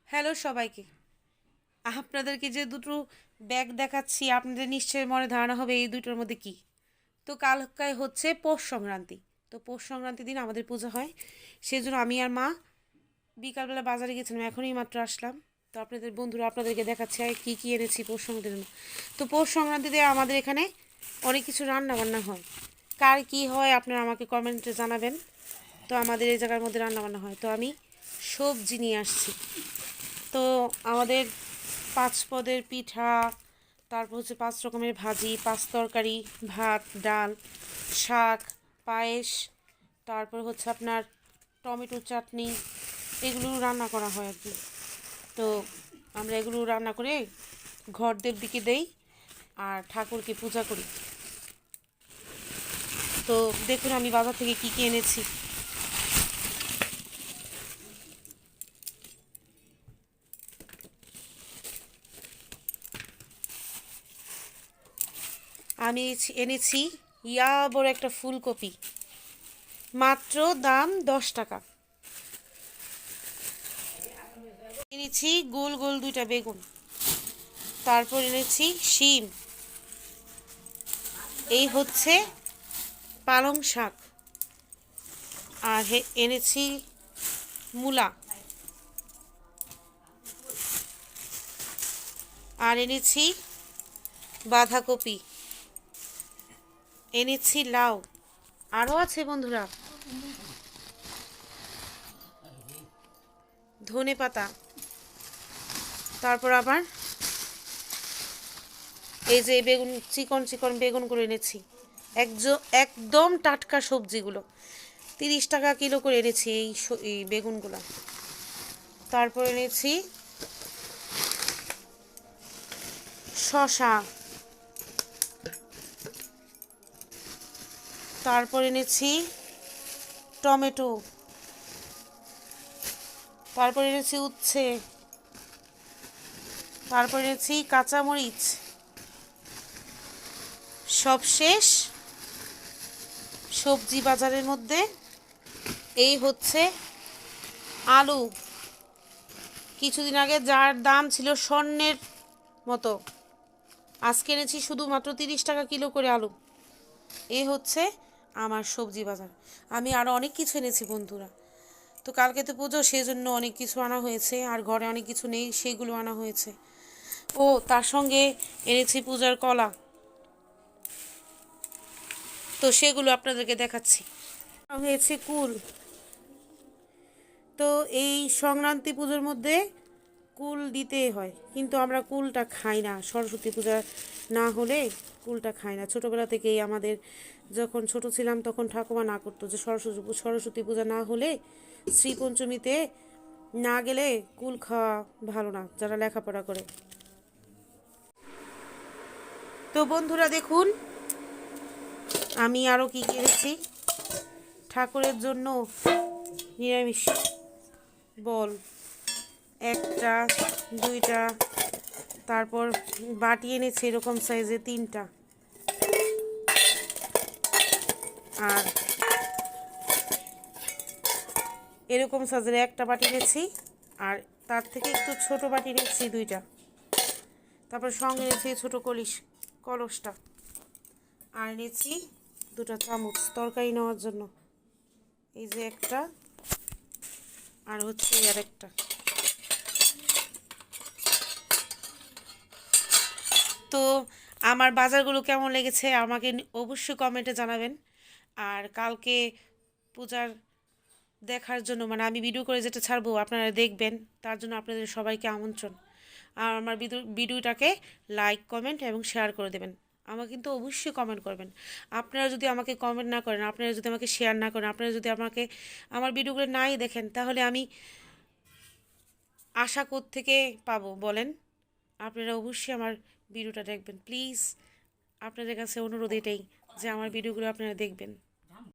Hello সবাইকে। আপনাদেরকে যে দুটো ব্যাগ দেখাচ্ছি আপনাদের নিশ্চয়ই মনে ধারণা হবে এই দুটোর মধ্যে কি। তো কালকায় হচ্ছে পৌষ সংক্রান্তি। তো পৌষ সংক্রান্তি দিন আমাদের পূজা হয়, সেই জন্য আমি আর মা বিকালবেলা বাজারে গেছিলাম, এখনই মাত্র আসলাম। তো আপনাদের বন্ধুরা আপনাদেরকে দেখাচ্ছে আর কী কী এনেছি পৌষ সংক্রান্তির জন্য। তো পৌষ সংক্রান্তিতে আমাদের এখানে অনেক কিছু রান্না বান্না হয়। কার কী হয় আপনারা আমাকে কমেন্টে জানাবেন। তো আমাদের এই জায়গার মধ্যে রান্না বান্না হয়, তো আমি সবজি নিয়ে আসছি। তো আমাদের 5 পদের পিঠা, তারপর হচ্ছে 5 রকমের ভাজি, 5 তরকারি, ভাত, ডাল, শাক, পায়েস, তারপর হচ্ছে আপনার টমেটো চাটনি, এগুলো রান্না করা হয় আর কি। তো আমরা এগুলো রান্না করে ঘরদের দিকে দেই আর ঠাকুরকে পূজা করি। তো দেখুন আমি বাজার থেকে কী কী এনেছি। আমি এনেছি বড় একটা ফুলকপি, মাত্র দাম 10 টাকা। এনেছি গোল গোল 2টা বেগুন, তারপর এনেছি শিম, এই হচ্ছে পালং শাক, আর এনেছি মূলা, আর এনেছি বাঁধাকপি, এনেছি লাউ, আরও আছে বন্ধুরা ধনে পাতা, তারপর আবার এই যে বেগুন, চিকন চিকন বেগুনগুলো এনেছি। একদম টাটকা সবজিগুলো 30 টাকা কিলো করে এনেছি এই বেগুনগুলো। তারপর এনেছি শসা, তারপর এনেছি টমেটো, তারপর এনেছি উচ্ছে, তারপর এনেছি কাঁচামরিচ, সবশেষ সবজি বাজারের মধ্যে এই হচ্ছে আলু। কিছুদিন আগে যার দাম ছিল স্বর্ণের মতো, আজকে এনেছি শুধুমাত্র 30 টাকা কিলো করে আলু। এই হচ্ছে আমার সবজি বাজার। আমি আরও অনেক কিছু এনেছি বন্ধুরা। তো কালকে তো পুজো, সেই জন্য অনেক কিছু আনা হয়েছে, আর ঘরে অনেক কিছু নেই, সেইগুলো আনা হয়েছে। ও তার সঙ্গে এনেছি পূজার কলা, তো সেগুলো আপনাদেরকে দেখাচ্ছি। হয়েছে কুল। তো এই সংক্রান্তি পুজোর মধ্যে কুল দিতেই হয়, কিন্তু আমরা কুলটা খাই না। সরস্বতী পূজা না হলে কুলটা খাই না। ছোটোবেলা থেকেই আমাদের, যখন ছোট ছিলাম তখন ঠাকুমা না করতো যে সরস্বতী পূজা না হলে, শ্রীপঞ্চমীতে না গেলে কুল খাওয়া ভালো না, যারা লেখাপড়া করে। তো বন্ধুরা দেখুন আমি আরও কী কিনেছি ঠাকুরের জন্য। নিরামিষ বল, 1টা 2টা, তারপর বাটি এনেছি এরকম সাইজে 3টা, আর এরকম সাইজের একটা বাটি এনেছি, আর তার থেকে একটু ছোট বাটি এনেছি 2টা। তারপর সঙ্গে এনেছি ছোটো কলসটা, আর এনেছি 2টা চামচ তরকারি নেওয়ার জন্য। এই যে একটা, আর হচ্ছে আর একটা। তো আমার বাজারগুলো কেমন লেগেছে আমাকে অবশ্যই কমেন্টে জানাবেন। আর কালকে পূজার দেখার জন্য, মানে আমি ভিডিও করে যেটা ছাড়বো আপনারা দেখবেন, তার জন্য আপনাদের সবাইকে আমন্ত্রণ। আর আমার ভিডিওটাকে লাইক, কমেন্ট এবং শেয়ার করে দেবেন। আমাকে কিন্তু অবশ্যই কমেন্ট করবেন। আপনারা যদি আমাকে কমেন্ট না করেন, আপনারা যদি আমাকে শেয়ার না করেন, আপনারা যদি আমাকে আমার ভিডিওগুলো নাই দেখেন, তাহলে আমি আশা থেকে পাবো বলেন। আপনারা অবশ্যই আমার ভিডিওটা দেখবেন প্লিজ। আপনাদের কাছে অনুরোধ এটাই যে আমার ভিডিওগুলো আপনারা দেখবেন।